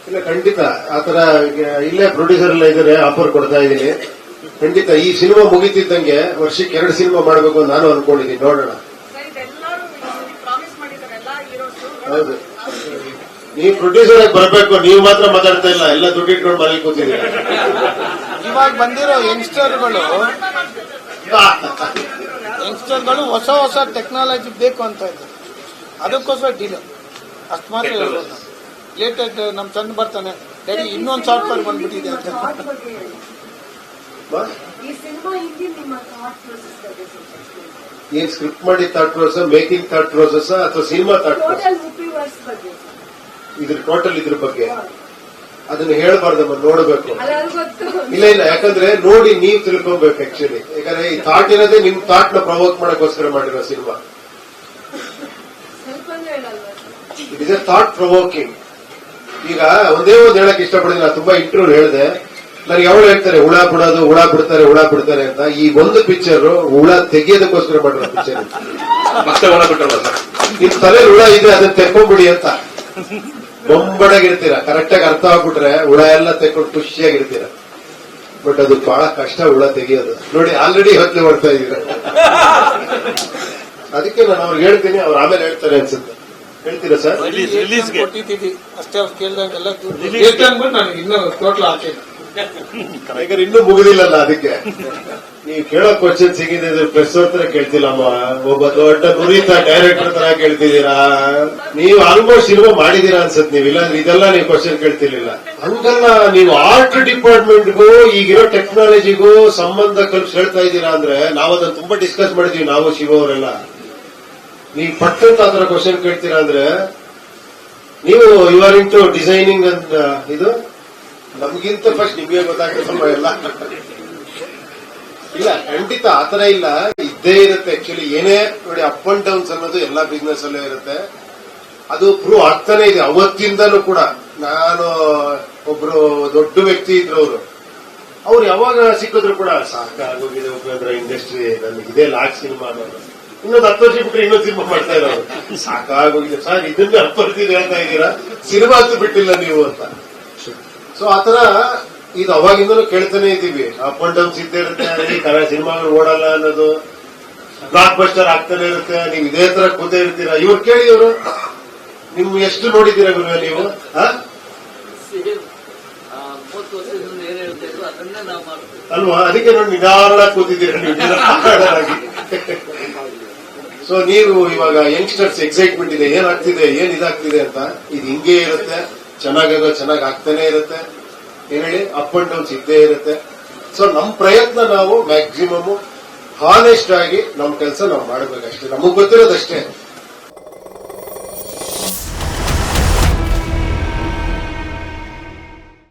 ಇಲ್ಲ ಖಂಡಿತ ಆತರ ಇಲ್ಲೇ ಪ್ರೊಡ್ಯೂಸರ್ ಎಲ್ಲ ಇದ್ದಾರೆ, ಆಫರ್ ಕೊಡ್ತಾ ಇದ್ದೀನಿ. ಖಂಡಿತ ಈ ಸಿನಿಮಾ ಮುಗಿತಿದ್ದಂಗೆ ವರ್ಷಕ್ಕೆ 2 ಸಿನಿಮಾ ಮಾಡಬೇಕು ನಾನು ಅನ್ಕೊಂಡಿದ್ದೀನಿ. ನೋಡೋಣ. ಹೌದು, ನೀವು ಪ್ರೊಡ್ಯೂಸರ್ ಆಗಿ ಬರಬೇಕು. ನೀವು ಮಾತ್ರ ಮಾತಾಡ್ತಾ ಇಲ್ಲ, ಎಲ್ಲ ದುಡ್ಡು ಇಟ್ಕೊಂಡು ಮನೇಲಿ ಕೂತಿದ್ದೀರಾ. ಇವಾಗ ಬಂದಿರೋ ಯಂಗ್ಸ್ಟರ್ಗಳು ಹೊಸ ಹೊಸ ಟೆಕ್ನಾಲಜಿ ಬೇಕು ಅಂತ ಇದ್ದಾರೆ. ಅದಕ್ಕೋಸ್ಕರ ಡೀಲ್ ಅಷ್ಟು ಮಾತ್ರ ಹೇಳ್ಬೋದು. ಲೇಟೆಸ್ಟ್ ನಮ್ ಚಂದ ಬರ್ತಾನೆ ಡ್ಯಾಡಿ ಇನ್ನೊಂದು ಸಾಫ್ಟ್ವೇರ್ ಬಂದ್ಬಿಟ್ಟಿದೆ ಅಂತ. ಏನ್ ಸ್ಕ್ರಿಪ್ಟ್ ಮಾಡಿ thought process, making thought process ಅಥವಾ ಸಿನಿಮಾ ಥಾಟ್ ಪ್ರೋಸೆಸ್? ಇದ್ರ ಟೋಟಲ್ ಇದ್ರ ಬಗ್ಗೆ ಅದನ್ನ ಹೇಳ್ಬಾರ್ದಮ್ಮ, ನೋಡ್ಬೇಕು. ಇಲ್ಲ ಇಲ್ಲ, ಯಾಕಂದ್ರೆ ನೋಡಿ ನೀವು ತಿಳ್ಕೊಬೇಕು. ಆಕ್ಚುಲಿ ಯಾಕಂದ್ರೆ ಈ ಥಾಟ್ ಇರೋದೇ ನಿಮ್ ಥಾಟ್ ನ ಪ್ರವೋಕ್ ಮಾಡಕ್ಕೋಸ್ಕರ ಮಾಡಿರೋ cinema. It is A thought provoking. ಈಗ ಒಂದೇ ಒಂದು ಹೇಳಕ್ ಇಷ್ಟಪಡ್ತೀನಿ. ನಾನು ತುಂಬಾ ಇಂಟರ್ವ್ಯೂ ಹೇಳಿದೆ. ನನಗೆ ಯಾವಾಗ ಹೇಳ್ತಾರೆ ಹುಳ ಬಿಡೋದು, ಹುಳ ಬಿಡ್ತಾರೆ ಅಂತ. ಈ ಒಂದು ಪಿಕ್ಚರ್ ಹುಳ ತೆಗಿಯೋದಕ್ಕೋಸ್ಕರ ಮಾಡಿರೋ ಪಿಕ್ಚರ್. ಮತ್ತೆ ಹುಳ ಬಿಟ್ಟಲ್ಲ, ನಿಮ್ ತಲೆ ಹುಳ ಇದೆ ಅದನ್ನ ತೆಕ್ಕೊಂಡ್ಬಿಡಿ ಅಂತ ಬೊಂಬಡಾಗಿರ್ತೀರ. ಕರೆಕ್ಟಾಗಿ ಅರ್ಥ ಆಗ್ಬಿಟ್ರೆ ಹುಳ ಎಲ್ಲ ತೆಕ್ಕೊಂಡು ಖುಷಿಯಾಗಿರ್ತೀರ. ಬಟ್ ಅದು ಬಹಳ ಕಷ್ಟ ಹುಳ ತೆಗಿಯೋದು. ನೋಡಿ ಆಲ್ರೆಡಿ ಯೋಚನೆ ಮಾಡ್ತಾ ಇದ್ದೀರ. ಅದಕ್ಕೆ ನಾನು ಅವ್ರಿಗೆ ಹೇಳ್ತೀನಿ, ಅವ್ರು ಆಮೇಲೆ ಹೇಳ್ತಾರೆ ಅನ್ಸುತ್ತೆ. ಹೇಳ್ತೀರಾ ಸರ್? ಕೊಟ್ಟಿದ್ದೀವಿ ಅಷ್ಟೇ. ಅವ್ರು ಕೇಳಿದಾಗೆಲ್ಲ ನಾನು ಇನ್ನೂ ಟೋಟಲ್ ಹಾಕಿಲ್ಲ. ಯಾಕಂದ್ರೆ ಇನ್ನೂ ಮುಗಿದಿಲ್ಲಲ್ಲ. ಅದಕ್ಕೆ ನೀವು ಕೇಳೋ ಕ್ವಶನ್ ಸಿಗಿದೆ ಪ್ರೆಸ್ ಹತ್ರ ಕೇಳ್ತಿಲ್ಲಮ್ಮ. ಒಬ್ಬ ದೊಡ್ಡ ನುರಿತ ಡೈರೆಕ್ಟರ್ ತರ ಕೇಳ್ತಿದ್ದೀರಾ. ನೀವು ಆಲ್ಮೋಸ್ಟ್ ಸಿನಿಮಾ ಮಾಡಿದೀರಾ ಅನ್ಸತ್. ನೀವು ಇಲ್ಲಾಂದ್ರೆ ಇದೆಲ್ಲ ನೀವು ಕ್ವಶನ್ ಕೇಳ್ತಿರ್ಲಿಲ್ಲ. ಹಂಗಲ್ಲ, ನೀವು ಆರ್ಟ್ ಡಿಪಾರ್ಟ್ಮೆಂಟ್ಗೂ ಈಗಿರೋ ಟೆಕ್ನಾಲಜಿಗೂ ಸಂಬಂಧ ಕಲ್ಪಿಸಿ ಹೇಳ್ತಾ ಇದ್ದೀರಾ ಅಂದ್ರೆ ನಾವು ಅದನ್ನ ತುಂಬಾ ಡಿಸ್ಕಸ್ ಮಾಡಿದೀವಿ ನಾವು, ಶಿವ ಅವರೆಲ್ಲ. ನೀವು ಪಟ್ಟಂತ ಆತರ ಕ್ವಶನ್ ಕೇಳ್ತೀರಾ ಅಂದ್ರೆ ನೀವು ಯುವರ್ ಇಂಟು ಡಿಸೈನಿಂಗ್ ಅಂತ. ಇದು ನಮ್ಗಿಂತ ಫಸ್ಟ್ ನಿಮ್ಗೆ ಗೊತ್ತಾಗ್ತಮ್ಮ ಎಲ್ಲ. ಇಲ್ಲ ಖಂಡಿತ ಆತರ ಇಲ್ಲ, ಇದ್ದೇ ಇರುತ್ತೆ. ಆಕ್ಚುಲಿ ಏನೇ ನೋಡಿ, ಅಪ್ ಅಂಡ್ ಡೌನ್ಸ್ ಅನ್ನೋದು ಎಲ್ಲಾ ಬಿಸ್ನೆಸ್ ಅಲ್ಲೇ ಇರುತ್ತೆ. ಅದು ಪ್ರೂವ್ ಆಗ್ತಾನೆ ಇದೆ ಅವತ್ತಿಂದನೂ ಕೂಡ. ನಾನು ಒಬ್ರು ದೊಡ್ಡ ವ್ಯಕ್ತಿ ಇದ್ರು, ಅವ್ರು ಯಾವಾಗ ಸಿಕ್ಕಿದ್ರು ಕೂಡ ಸಾಕಾಗೋಗಿದೆ ಉಪೇಂದ್ರ ಇಂಡಸ್ಟ್ರಿ, ನನಗೆ ಇದೇ ಲಾಸ್ಟ್ ಸಿನಿಮಾ ಅನ್ನೋದು. ಇನ್ನೊಂದು 10 ವರ್ಷ ಬಿಟ್ಟರೆ ಇನ್ನೊಂದು ಸಿನಿಮಾ ಮಾಡ್ತಾ ಇರೋರು. ಸಾಕಾಗೋಗಿದೆ ಸರ್, ಇದನ್ನ 10 ವರ್ಷ ಹೇಳ್ತಾ ಇದ್ದೀರಾ, ಸಿನಿಮಾ ಅಂತೂ ಬಿಟ್ಟಿಲ್ಲ ನೀವು ಅಂತ. ಸೊ ಆತರ ಇದು ಅವಾಗಿಂದನೂ ಕೇಳ್ತಾನೆ ಇದ್ದೀವಿ. ಅಪ್ ಅಂಡ್ ಡೌನ್ಸ್ ಇದ್ದೇ ಇರುತ್ತೆ. ಕನ್ನಡ ಸಿನಿಮಾಗಳು ಓಡಲ್ಲ ಅನ್ನೋದು, ಬ್ಲಾಕ್ ಬಸ್ಟರ್ ಆಗ್ತಾನೆ ಇರುತ್ತೆ. ನೀವು ಇದೇ ತರ ಕೂತೇ ಇರ್ತೀರಾ. ಇವ್ರು ಕೇಳಿ, ಇವರು ನಿಮ್ ಎಷ್ಟು ನೋಡಿದ್ದೀರಾ ಗುರು ನೀವು? ಅಲ್ವಾ? ಅದಕ್ಕೆ ನೋಡಿ ನಿಧಾನವಾಗಿ ಕೂತಿದ್ದೀರಾ ನೀವು. ಸೊ ನೀವು ಇವಾಗ ಯಂಗ್ಸ್ಟರ್ಸ್ ಎಕ್ಸೈಟ್ಮೆಂಟ್ ಇದೆ, ಏನಾಗ್ತಿದೆ, ಏನ್ ಇದಾಗ್ತಿದೆ ಅಂತ. ಇದು ಹಿಂಗೆ ಇರುತ್ತೆ, ಚೆನ್ನಾಗಿ ಆಗ್ತಾನೆ ಇರುತ್ತೆ. ಏನ್ ಹೇಳಿ, ಅಪ್ ಅಂಡ್ ಡೌನ್ಸ್ ಇದ್ದೇ ಇರುತ್ತೆ. ಸೊ ನಮ್ ಪ್ರಯತ್ನ ನಾವು ಮ್ಯಾಕ್ಸಿಮಮ್ ಹಾನೆಸ್ಟ್ ಆಗಿ ನಮ್ ಕೆಲಸ ನಾವು ಮಾಡಬೇಕಷ್ಟೇ. ನಮಗ್ ಗೊತ್ತಿರೋದಷ್ಟೇ.